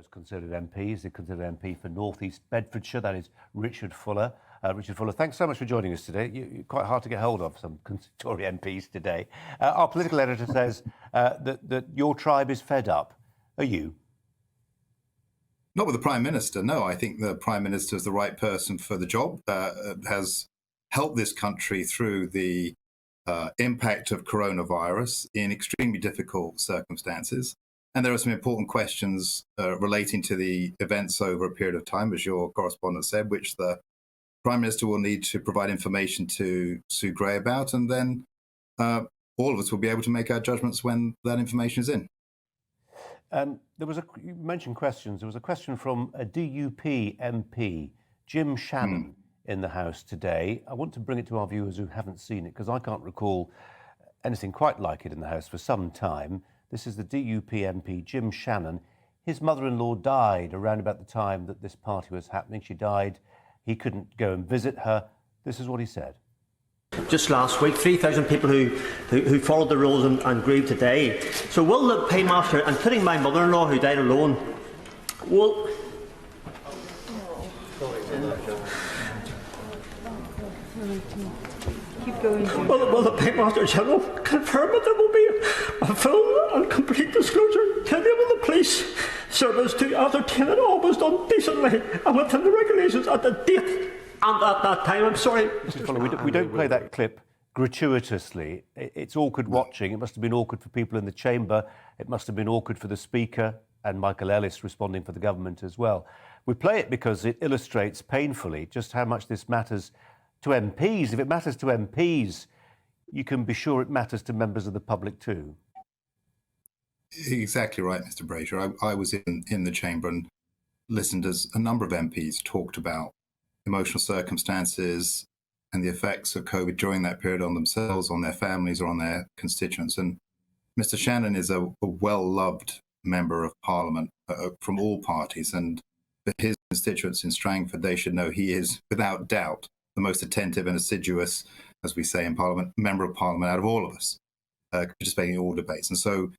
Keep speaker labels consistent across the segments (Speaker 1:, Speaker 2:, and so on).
Speaker 1: those Conservative MPs, the Conservative MP for North East Bedfordshire, that is Richard Fuller. Richard Fuller, thanks so much for joining us today. You're quite hard to get hold of, some Tory MPs today. Our political editor says that your tribe is fed up. Are you?
Speaker 2: Not with the Prime Minister, no. I think the Prime Minister is the right person for the job, has helped this country through the impact of coronavirus in extremely difficult circumstances. And there are some important questions relating to the events over a period of time, as your correspondent said, which the Prime Minister will need to provide information to Sue Gray about. And then all of us will be able to make our judgments when that information is in.
Speaker 1: You mentioned questions. There was a question from a DUP MP, Jim Shannon, in the House today. I want to bring it to our viewers who haven't seen it, because I can't recall anything quite like it in the House for some time. This is the DUP MP, Jim Shannon. His mother-in-law died around about the time that this party was happening. She died. He couldn't go and visit her. This is what he said.
Speaker 3: Just last week, 3,000 people who followed the rules and grieved today. So will the paymaster, and putting my mother-in-law who died alone, will the Paymaster General confirm that there will be a full and complete disclosure to enable the police service to ascertain that all was done decently and within the regulations at the date and at that time? I'm sorry.
Speaker 1: Mr. Fuller, we don't play that clip gratuitously. It's awkward watching. It must have been awkward for people in the chamber. It must have been awkward for the Speaker and Michael Ellis responding for the government as well. We play it because it illustrates painfully just how much this matters to MPs. If it matters to MPs, you can be sure it matters to members of the public too.
Speaker 2: Exactly right, Mr. Brazier. I was in the chamber and listened as a number of MPs talked about emotional circumstances and the effects of COVID during that period on themselves, on their families, or on their constituents. And Mr. Shannon is a well-loved member of Parliament from all parties, and for his constituents in Strangford, they should know he is, without doubt, the most attentive and assiduous, as we say in Parliament, member of Parliament out of all of us, participating in all debates. And so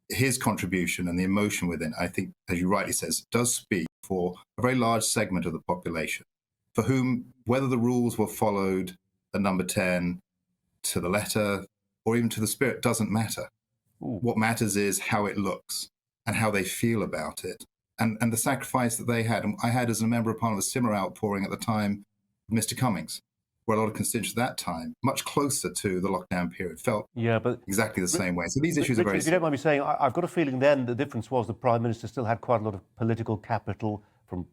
Speaker 2: his contribution and the emotion within, I think, as you rightly says, does speak for a very large segment of the population, for whom, whether the rules were followed at number 10 to the letter or even to the spirit, doesn't matter.
Speaker 1: Ooh.
Speaker 2: What matters is how it looks and how they feel about it, and the sacrifice that they had. And I had, as a member of Parliament, a similar outpouring at the time of Mr. Cummings, where a lot of constituents at that time, much closer to the lockdown period, felt exactly the same way. So these issues are very...
Speaker 1: If you don't mind me saying, I've got a feeling then the difference was the Prime Minister still had quite a lot of political capital from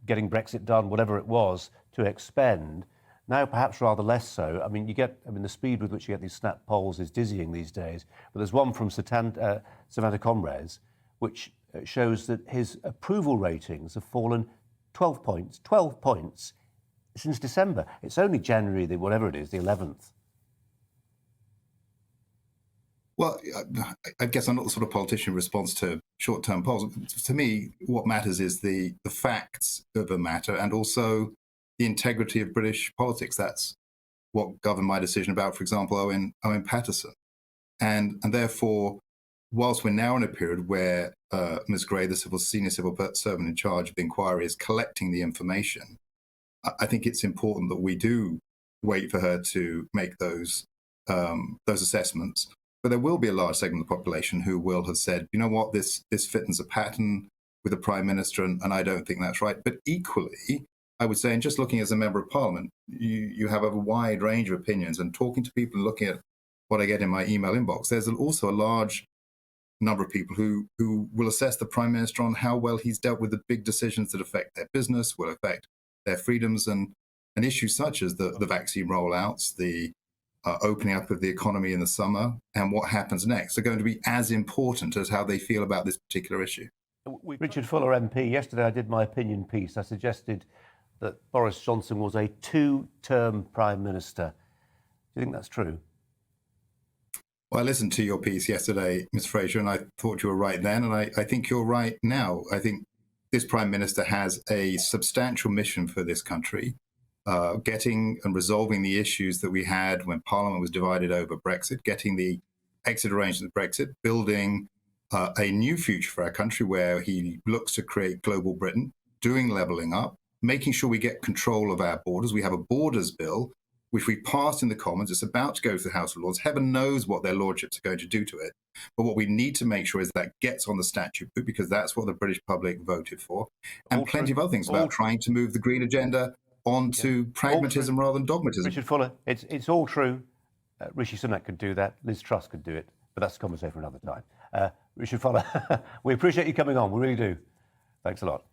Speaker 1: getting Brexit done, whatever it was, to expend. Now, perhaps rather less so. I mean, the speed with which you get these snap polls is dizzying these days. But there's one from Savannah Comres, which shows that his approval ratings have fallen 12 points since December. It's only January, whatever it is, the 11th.
Speaker 2: Well, I guess I'm not the sort of politician in response to short-term polls. To me, what matters is the facts of the matter, and also the integrity of British politics. That's what governed my decision about, for example, Owen Paterson. And therefore, whilst we're now in a period where Ms. Gray, the senior civil servant in charge of the inquiry, is collecting the information, I think it's important that we do wait for her to make those assessments. But there will be a large segment of the population who will have said, you know what, this fits a pattern with the Prime Minister, and I don't think that's right. But equally, I would say, and just looking as a member of Parliament, you have a wide range of opinions, and talking to people and looking at what I get in my email inbox, there's also a large number of people who will assess the Prime Minister on how well he's dealt with the big decisions that affect their business, will affect their freedoms, and issues such as the vaccine rollouts, the opening up of the economy in the summer, and what happens next are going to be as important as how they feel about this particular issue.
Speaker 1: Richard Fuller MP, yesterday I did my opinion piece. I suggested that Boris Johnson was a 2-term Prime Minister. Do you think that's true?
Speaker 2: Well, I listened to your piece yesterday, Ms. Fraser, and I thought you were right then, and I think you're right now. I think this Prime Minister has a substantial mission for this country, getting and resolving the issues that we had when Parliament was divided over Brexit, getting the exit arrangements of Brexit, building a new future for our country where he looks to create global Britain, doing levelling up, making sure we get control of our borders. We have a borders bill, which we passed in the Commons. It's about to go to the House of Lords. Heaven knows what their lordships are going to do to it. But what we need to make sure is that gets on the statute book, because that's what the British public voted for. And plenty of other things about trying to move the green agenda onto pragmatism rather than dogmatism.
Speaker 1: Richard Fuller, it's all true. Rishi Sunak could do that. Liz Truss could do it. But that's a conversation for another time. Richard Fuller, we appreciate you coming on. We really do. Thanks a lot.